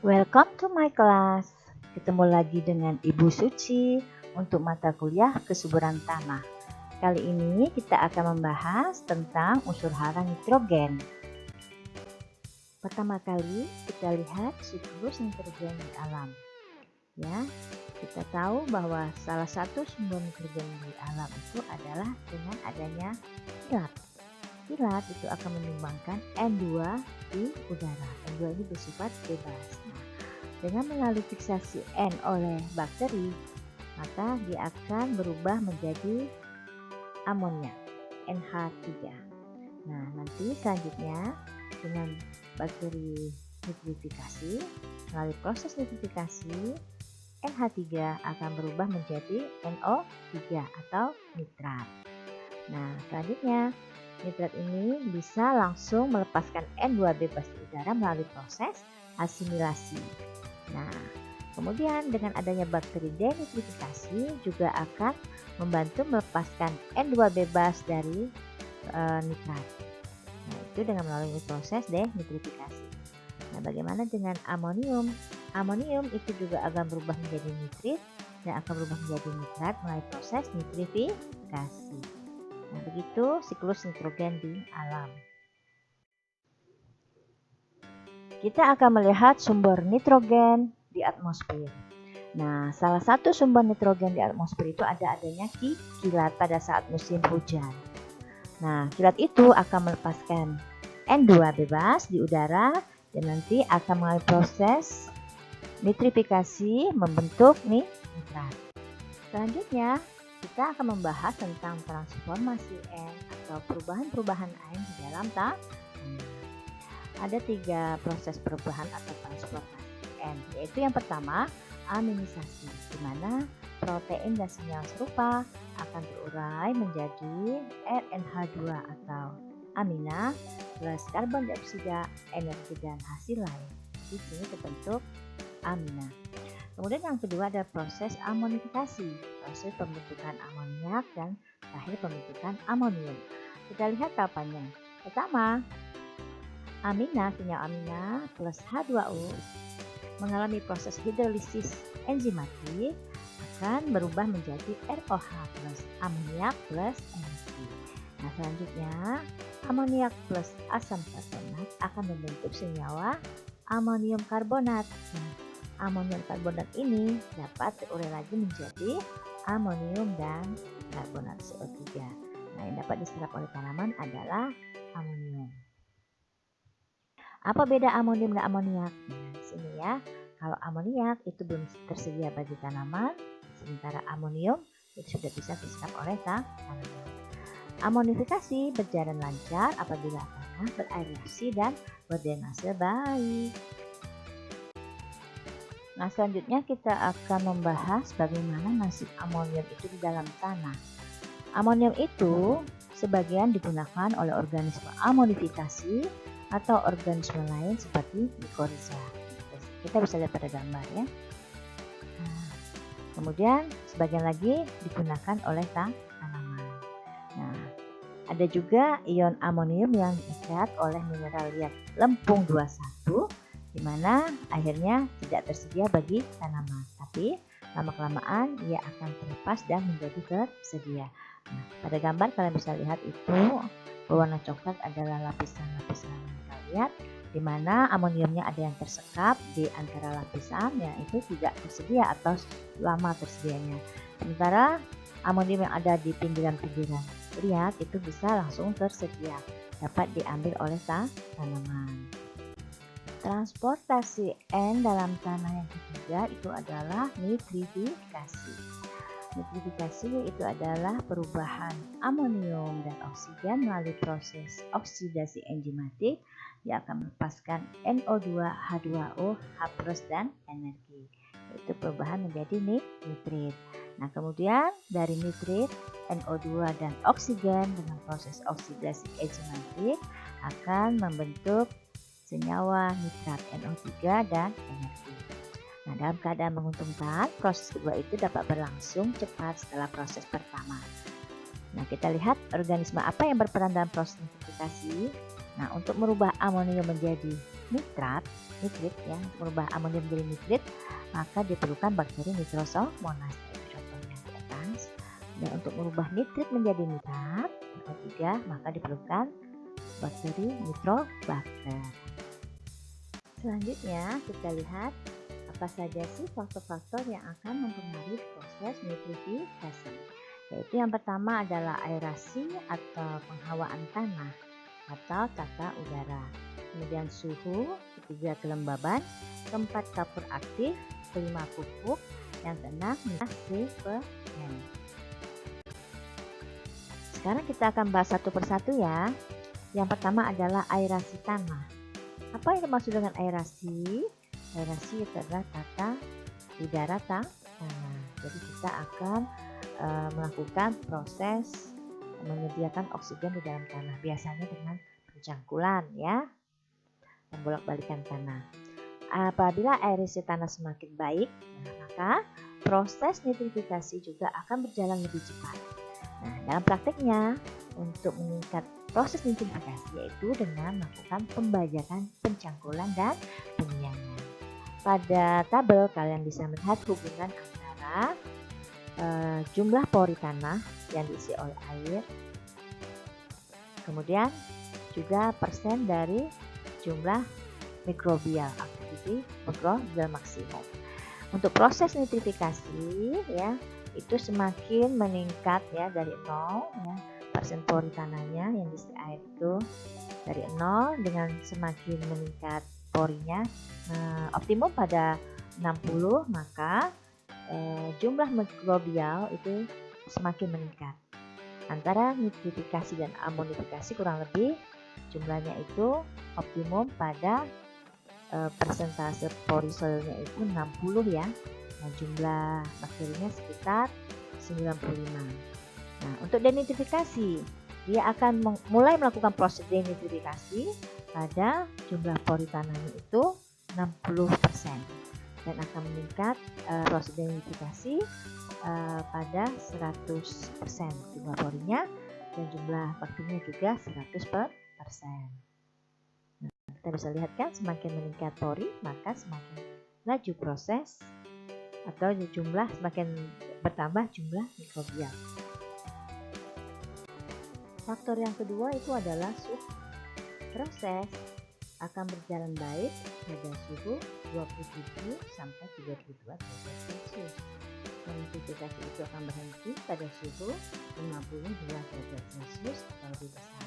Welcome to my class. Ketemu lagi dengan Ibu Suci untuk mata kuliah kesuburan tanah. Kali ini kita akan membahas tentang unsur hara nitrogen. Pertama kali kita lihat siklus nitrogen di alam. Ya, kita tahu bahwa salah satu sumber nitrogen di alam itu adalah dengan adanya kilat. Kilat itu akan menyumbangkan N2 di udara. N2 ini bersifat bebas. Dengan melalui fiksasi N oleh bakteri, maka dia akan berubah menjadi amonia, NH3. Nah, nanti selanjutnya dengan bakteri nitrifikasi, melalui proses nitrifikasi, NH3 akan berubah menjadi NO3 atau nitrat. Nah, selanjutnya nitrat ini bisa langsung melepaskan N2 bebas di udara melalui proses asimilasi. Nah, kemudian dengan adanya bakteri denitrifikasi juga akan membantu melepaskan N2 bebas dari nitrat. Nah, itu dengan melalui proses denitrifikasi. Nah, bagaimana dengan amonium? Amonium itu juga akan berubah menjadi nitrit dan akan berubah menjadi nitrat melalui proses nitrifikasi. Nah, begitu siklus nitrogen di alam. Kita akan melihat sumber nitrogen di atmosfer. Nah, salah satu sumber nitrogen di atmosfer itu adanya kilat pada saat musim hujan. Nah, kilat itu akan melepaskan N2 bebas di udara dan nanti akan melalui proses nitrifikasi membentuk nitrat. Selanjutnya, kita akan membahas tentang transformasi N atau perubahan-perubahan N di dalam tanah. Ada 3 proses perubahan atau transformasi N, yaitu yang pertama aminisasi, di mana protein dan sinyal serupa akan terurai menjadi RNH2 atau amina plus karbon dioksida, energi dan hasil lain. Di sini terbentuk amina. Kemudian yang kedua ada proses amonifikasi, proses pembentukan amoniak dan terakhir pembentukan amonium. Kita lihat tahapannya. Pertama, amina, sinyal amina plus H2O mengalami proses hidrolisis enzimatik akan berubah menjadi ROH plus amoniak plus energi. Nah, selanjutnya amoniak plus asam karbonat akan membentuk senyawa amonium karbonat. Nah, amonium karbonat ini dapat terurai lagi menjadi amonium dan karbonat CO3. Nah, yang dapat diserap oleh tanaman adalah amonium. Apa beda amonium dan amoniak? Nah, di sini ya, kalau amoniak itu belum tersedia bagi tanaman, sementara amonium itu sudah bisa diserap oleh tanaman. Amonifikasi berjalan lancar apabila tanah beraerasi dan berdrainase baik. Nah, selanjutnya kita akan membahas bagaimana nasib amonium itu di dalam tanah. Amonium itu sebagian digunakan oleh organisme amonifikasi atau organisme lain seperti mikorizа. Kita bisa lihat pada gambar ya. Nah, kemudian sebagian lagi digunakan oleh tanaman. Nah, ada juga ion amonium yang diikat oleh mineral liat lempung 21, di mana akhirnya tidak tersedia bagi tanaman, tapi lama-kelamaan ia akan terlepas dan menjadi tersedia. Nah, pada gambar kalian bisa lihat itu berwarna coklat adalah lapisan-lapisan mineral liat, di mana amoniumnya ada yang tersekap di antara lapisan yang itu tidak tersedia atau lama tersedianya. Sementara amonium yang ada di pinggiran-pinggiran liat itu bisa langsung tersedia, dapat diambil oleh tanaman. Transportasi N dalam tanah yang ketiga itu adalah nitrifikasi. Nitrifikasi itu adalah perubahan amonium dan oksigen melalui proses oksidasi enzimatik yang akan melepaskan NO2, H2O, H+ dan energi. Itu perubahan menjadi nitrit. Nah, kemudian dari nitrit, NO2 dan oksigen dengan proses oksidasi enzimatik akan membentuk senyawa nitrat NO3 dan energi. Nah, dalam keadaan menguntungkan, proses kedua itu dapat berlangsung cepat setelah proses pertama. Nah, kita lihat organisme apa yang berperan dalam proses nitrifikasi. Nah, untuk merubah amonium menjadi nitrit ya, merubah amonium menjadi nitrit, maka diperlukan bakteri Nitrosomonas, itu contohnya di atas. Dan untuk merubah nitrit menjadi nitrat, yang ketiga, maka diperlukan bakteri Nitrobacter. Selanjutnya kita lihat apa saja sih faktor-faktor yang akan mempengaruhi proses nitrifikasi. Yaitu yang pertama adalah aerasi atau penghawaan tanah atau tata udara. Kemudian suhu, ketiga kelembaban, keempat kapur aktif, kelima pupuk, yang keenam CPN. Sekarang kita akan bahas satu persatu ya. Yang pertama adalah aerasi tanah. Apa yang dimaksud dengan aerasi? Aerasi itu adalah tata udara tanah. Jadi kita akan melakukan proses menyediakan oksigen di dalam tanah, biasanya dengan pencangkulan ya, membolak-balikan tanah. Apabila aerasi tanah semakin baik, maka proses nitrifikasi juga akan berjalan lebih cepat. Nah, dalam prakteknya untuk meningkat proses nitrifikasi yaitu dengan melakukan pembajakan, pencangkulan, dan penyiangan. Pada tabel kalian bisa melihat hubungan antara jumlah pori tanah yang diisi oleh air, kemudian juga persen dari jumlah mikrobial, aktiviti mikrobial maksimum. Untuk proses nitrifikasi ya, itu semakin meningkat ya dari 0 ya, persen pori tanahnya yang diisi air itu dari 0 dengan semakin meningkat porinya optimum pada 60, maka jumlah mikrobial itu semakin meningkat. Antara nitrifikasi dan amonifikasi kurang lebih jumlahnya itu optimum pada persentase pori soilnya itu 60 ya. Nah, jumlah bakterinya sekitar 95. Nah, untuk denitrifikasi, dia akan mulai melakukan proses denitrifikasi pada jumlah pori tanahnya itu 60% dan akan meningkat proses denitrifikasi pada 100% jumlah porinya dan jumlah bakterinya juga 100%. Nah, kita bisa lihat kan semakin meningkat pori maka semakin laju proses atau jumlah semakin bertambah jumlah mikrobial. Faktor yang kedua itu adalah suhu. Proses akan berjalan baik pada suhu 27 sampai 32 derajat Celcius. Nitrifikasi itu akan berhenti pada suhu 52 derajat Celcius atau lebih besar.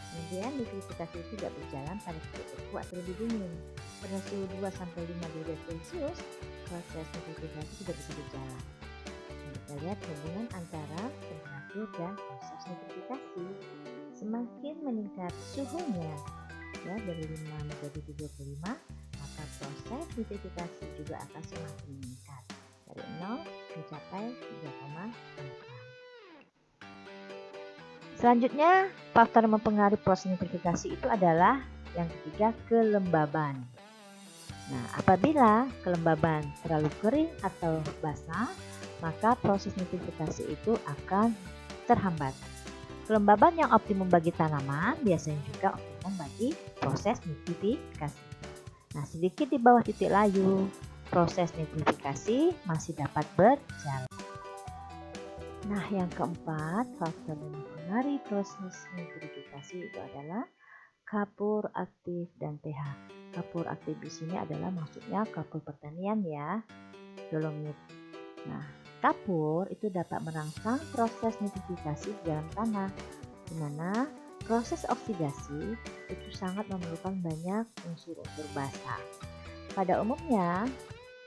Kemudian nitrifikasi itu tidak berjalan pada titik beku atau lebih dingin. Pada suhu 2 sampai 5 derajat Celcius, proses nitrifikasi tidak bisa berjalan. Kita lihat hubungan antara temperatur dan proses nitrifikasi. Semakin meningkat suhunya ya dari 5 menjadi 35, maka proses nitrifikasi juga akan semakin meningkat dari 0 mencapai 3,8. Selanjutnya, faktor yang mempengaruhi proses nitrifikasi itu adalah yang ketiga, kelembaban. Nah, apabila kelembaban terlalu kering atau basah, maka proses nitrifikasi itu akan terhambat. Kelembaban yang optimum bagi tanaman biasanya juga optimum bagi proses nitrifikasi. Nah, sedikit di bawah titik layu, proses nitrifikasi masih dapat berjalan. Nah, yang keempat, faktor yang mempengaruhi proses nitrifikasi itu adalah kapur aktif dan pH. Kapur aktif di sini adalah maksudnya kapur pertanian ya, dolomit. Nah, kapur itu dapat merangsang proses nitrifikasi di dalam tanah, di mana proses oksidasi itu sangat memerlukan banyak unsur-unsur basah. Pada umumnya,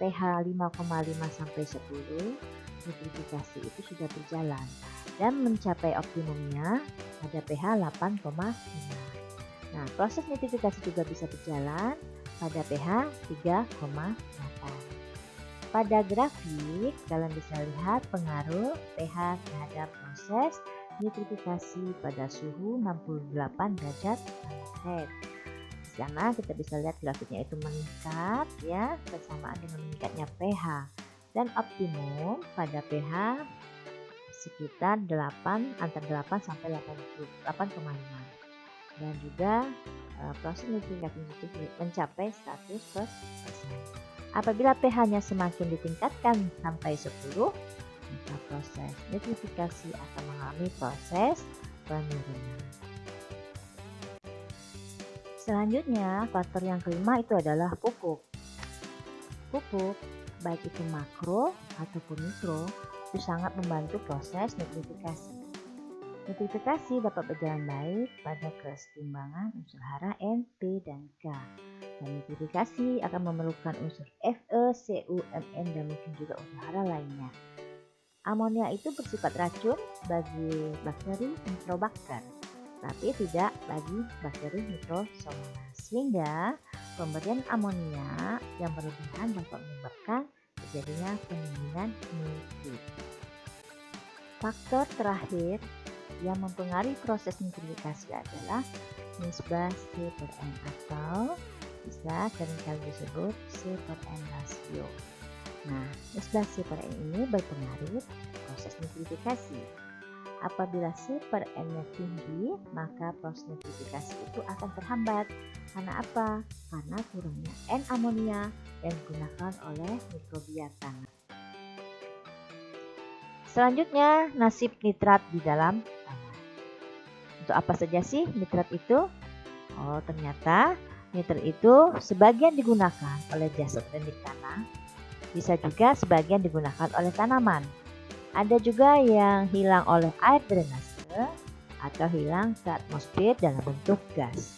pH 5,5 sampai 10, nitrifikasi itu sudah berjalan dan mencapai optimumnya pada pH 8,5. Nah, proses nitrifikasi juga bisa berjalan pada pH 3,8. Pada grafik, kalian bisa lihat pengaruh pH terhadap proses nitrifikasi pada suhu 68 derajat Fahrenheit. Di sana kita bisa lihat grafiknya itu meningkat ya, bersamaan dengan meningkatnya pH dan optimum pada pH sekitar 8 antara 8 sampai 8,5. dan juga proses nitrifikasi mencapai 100%. Apabila pH-nya semakin ditingkatkan sampai 10, maka proses nitrifikasi akan mengalami proses penurunan. Selanjutnya, faktor yang kelima itu adalah pupuk. Pupuk, baik itu makro ataupun mikro, itu sangat membantu proses nitrifikasi. Nitrifikasi dapat berjalan baik pada keseimbangan unsur hara N, P, dan K. Dan nitrifikasi akan memerlukan unsur Fe, Cu, Mn, dan mungkin juga unsur hara lainnya. Amonia itu bersifat racun bagi bakteri Nitrobacter, tapi tidak bagi bakteri Nitrosomonas. Sehingga pemberian amonia yang berlebihan dapat menyebabkan terjadinya pendinginan nitrit. Faktor terakhir yang mempengaruhi proses nitrifikasi adalah nisbah C/N atau bisa seringkali disebut C/N rasio. Nah, nisbah C/N ini berpengaruh proses nitrifikasi. Apabila C/N-nya tinggi, maka proses nitrifikasi itu akan terhambat. Karena apa? Karena kurangnya N amonia yang digunakan oleh mikrobia tanah. Selanjutnya, nasib nitrat di dalam tanah. Untuk apa saja sih nitrat itu? Oh, ternyata nitrat itu sebagian digunakan oleh jasad organik tanah, bisa juga sebagian digunakan oleh tanaman. Ada juga yang hilang oleh air drainase atau hilang ke atmosfer dalam bentuk gas.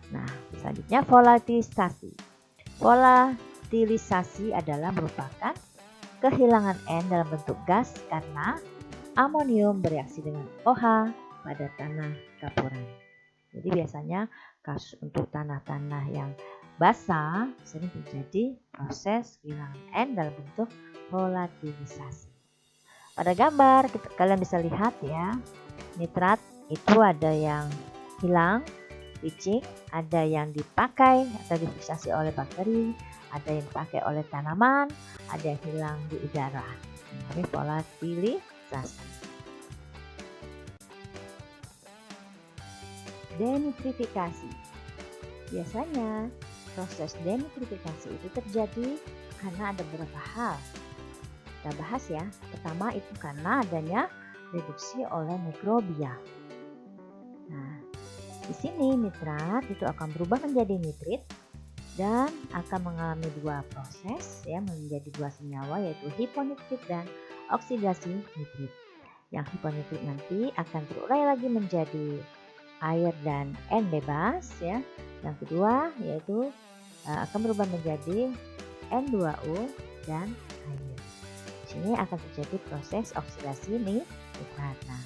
Nah, selanjutnya volatilisasi. Volatilisasi adalah merupakan kehilangan N dalam bentuk gas karena amonium bereaksi dengan OH pada tanah campuran. Jadi biasanya kasus untuk tanah-tanah yang basah sering terjadi proses kehilangan N dalam bentuk volatilisasi. Pada gambar kalian bisa lihat ya, nitrat itu ada yang hilang, licik, ada yang dipakai atau difiksasi oleh bakteri, ada yang dipakai oleh tanaman, ada yang hilang di udara. Ini volatilisasi. Denitrifikasi. Biasanya proses denitrifikasi itu terjadi karena ada beberapa hal. Kita bahas ya. Pertama itu karena adanya reduksi oleh mikrobia. Nah, di sini nitrat itu akan berubah menjadi nitrit dan akan mengalami dua proses ya, menjadi dua senyawa yaitu hiponitrit dan oksidasi nitrit. Yang hiponitrit nanti akan terurai lagi menjadi air dan N bebas ya. Yang kedua yaitu akan berubah menjadi N2O dan air. Di sini akan terjadi proses oksidasi nitrat. Nah,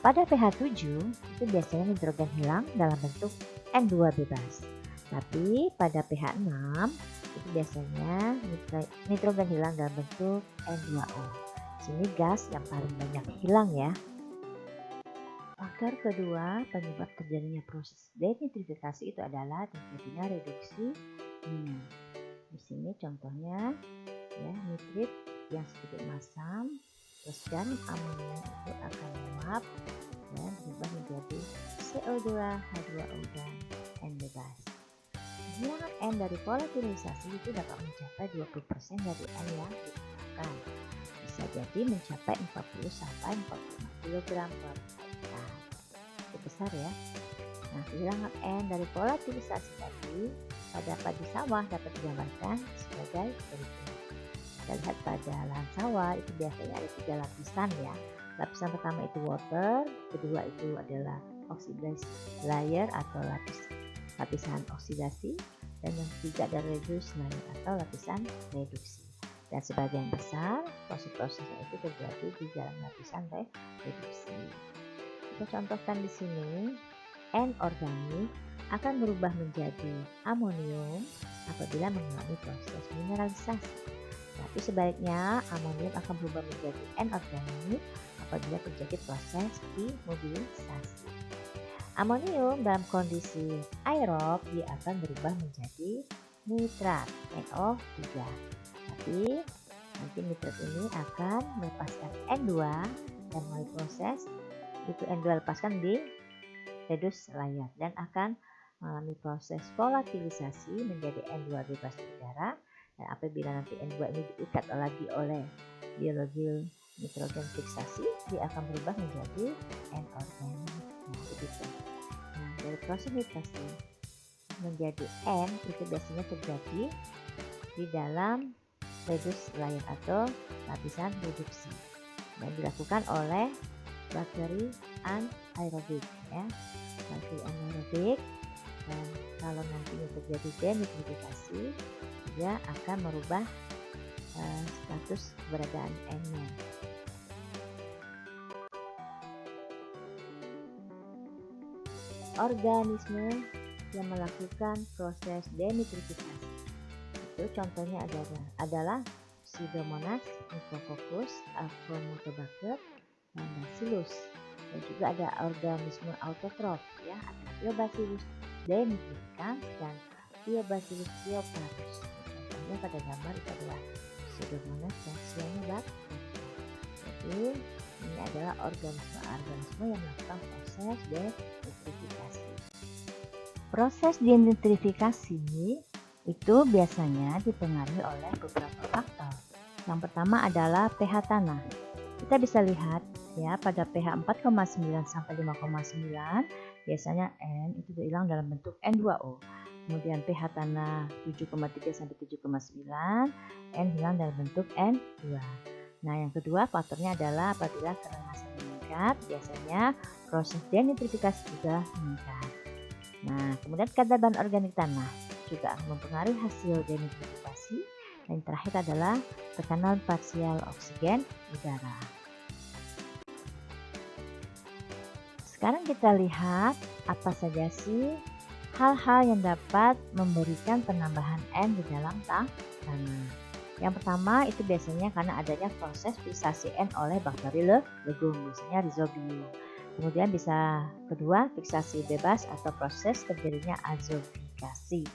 pada pH 7 itu biasanya nitrogen hilang dalam bentuk N2 bebas. Tapi pada pH 6 itu biasanya nitrogen hilang dalam bentuk N2O. Di sini gas yang paling banyak hilang ya. Faktor kedua penyebab terjadinya proses denitrifikasi itu adalah terjadinya reduksi minyak. Di sini contohnya ya, nitrit yang sedikit masam, terus dan amonia itu akan menguap dan berubah menjadi CO2, H2O dan N bebas. Kehilangan N dari volatilisasi itu dapat mencapai 20% dari N yang digunakan. Bisa jadi mencapai 40 sampai 45 kg per hektar. Itu besar ya. Nah, kehilangan N dari volatilisasi tadi pada padi sawah dapat digambarkan sebagai berikut. Kita lihat pada lahan sawah itu biasanya ada 3 lapisan ya. Lapisan pertama itu water, kedua itu adalah oxidized layer atau lapisan oksidasi, dan yang ketiga ada reduced layer atau lapisan reduksi. Dan sebagian besar proses-prosesnya itu terjadi di dalam lapisan reduksi. Kita contohkan di sini, N organik akan berubah menjadi amonium apabila mengalami proses mineralisasi. Tapi sebaliknya amonium akan berubah menjadi N organik apabila terjadi proses imobilisasi. Amonium dalam kondisi aerob dia akan berubah menjadi nitrat NO3. Tapi nanti nitrat ini akan melepaskan N2 dan melalui proses itu N2 lepaskan di redus layer dan akan mengalami proses volatilisasi menjadi N2 bebas udara. Dan apabila nanti N2 ini diikat lagi oleh biologi nitrogen fiksasi, dia akan berubah menjadi N-organik. Nah, begitu. Nah, dari proses nitrasi menjadi N itu biasanya terjadi di dalam reduce layer atau lapisan reduksi dan dilakukan oleh bakteri anaerobik ya, bakteri anaerobik. Dan kalau nantinya terjadi denitrifikasi, dia akan merubah status keberadaan N-nya. Organisme yang melakukan proses denitrifikasi itu contohnya adalah Pseudomonas, Micrococcus, Achromotobacter, dan Bacillus. Dan juga ada organisme autotrof ya, ada Thiobacillus denitrificans dan Thiobacillus thioparus. Contohnya pada gambar itu adalah Pseudomonas dan Cyanobacter. Jadi ini adalah organisme yang melakukan proses denitrifikasi. Proses denitrifikasi itu biasanya dipengaruhi oleh beberapa faktor. Yang pertama adalah pH tanah. Kita bisa lihat ya, pada pH 4,9 sampai 5,9 biasanya N itu hilang dalam bentuk N2O. Kemudian pH tanah 7,3 sampai 7,9 N hilang dalam bentuk N2. Nah, yang kedua faktornya adalah apabila keramasan meningkat, biasanya proses denitrifikasi juga meningkat. Nah, kemudian kadar bahan organik tanah juga mempengaruhi hasil denitrifikasi. Dan yang terakhir adalah tekanan parsial oksigen udara. Sekarang kita lihat apa saja sih hal-hal yang dapat memberikan penambahan N di dalam tanah. Yang pertama itu biasanya karena adanya proses fiksasi N oleh bakteri legum, biasanya Rhizobium. Kemudian kedua fiksasi bebas atau proses terjadinya azofikasi.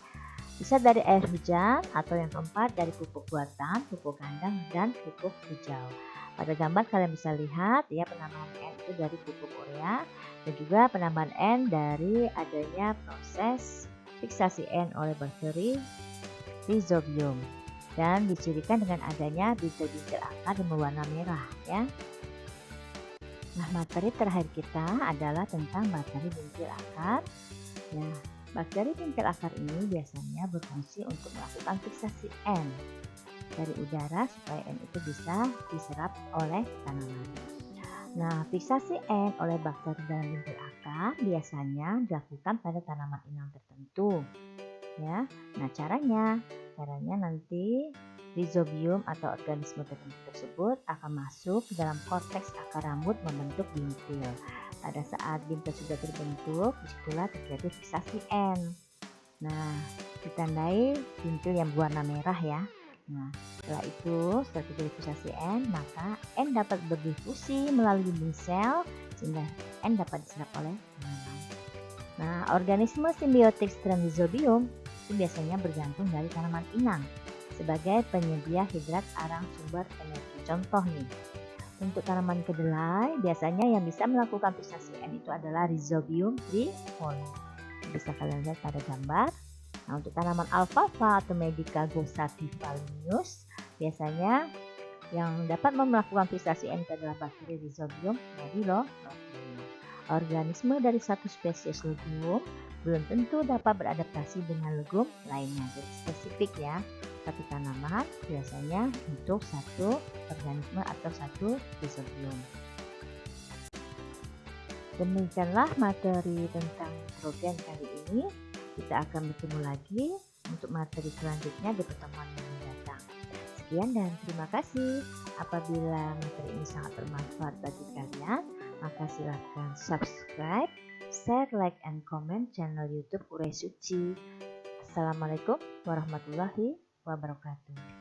Bisa dari air hujan, atau yang keempat dari pupuk buatan, pupuk kandang, dan pupuk hijau. Pada gambar kalian bisa lihat ya, penambahan N itu dari pupuk urea dan juga penambahan N dari adanya proses fiksasi N oleh bakteri Rhizobium dan dicirikan dengan adanya bintil-bintil akar yang berwarna merah ya. Nah, materi terakhir kita adalah tentang bakteri bintil akar. Nah, bakteri bintil akar ini biasanya berfungsi untuk melakukan fiksasi N dari udara supaya N itu bisa diserap oleh tanaman. Nah, fiksasi N oleh bakteri dalam bintil akar biasanya dilakukan pada tanaman inang tertentu. Ya, nah caranya nanti Rhizobium atau organisme tertentu tersebut akan masuk ke dalam korteks akar rambut membentuk bintil. Pada saat bintil sudah terbentuk, disitulah terjadi fiksasi N. Nah, ditandai bintil yang berwarna merah ya. Nah, setelah terjadi fiksasi N, maka N dapat berdifusi melalui dinding sel sehingga N dapat diserap oleh tanaman. Nah, organisme simbiotik strain Rhizobium itu biasanya bergantung dari tanaman inang sebagai penyedia hidrat arang sumber energi. Contoh nih, untuk tanaman kedelai biasanya yang bisa melakukan fiksasi N itu adalah Rhizobium trifolium. Bisa kalian lihat pada gambar. Nah, untuk tanaman alfalfa atau Medica gosativalineus biasanya yang dapat melakukan fiksasi N adalah bakteri Rhizobium medillotropium. Organisme dari satu spesies legum belum tentu dapat beradaptasi dengan legum lainnya. Jadi spesifik ya, satu tanaman biasanya untuk satu organisme atau satu Rhizobium. Demikianlah materi tentang nitrogen kali ini. Kita akan bertemu lagi untuk materi selanjutnya di pertemuan yang mendatang. Sekian dan terima kasih. Apabila materi ini sangat bermanfaat bagi kalian, maka silahkan subscribe, share, like, and comment channel YouTube Urai Suci. Assalamualaikum warahmatullahi wabarakatuh.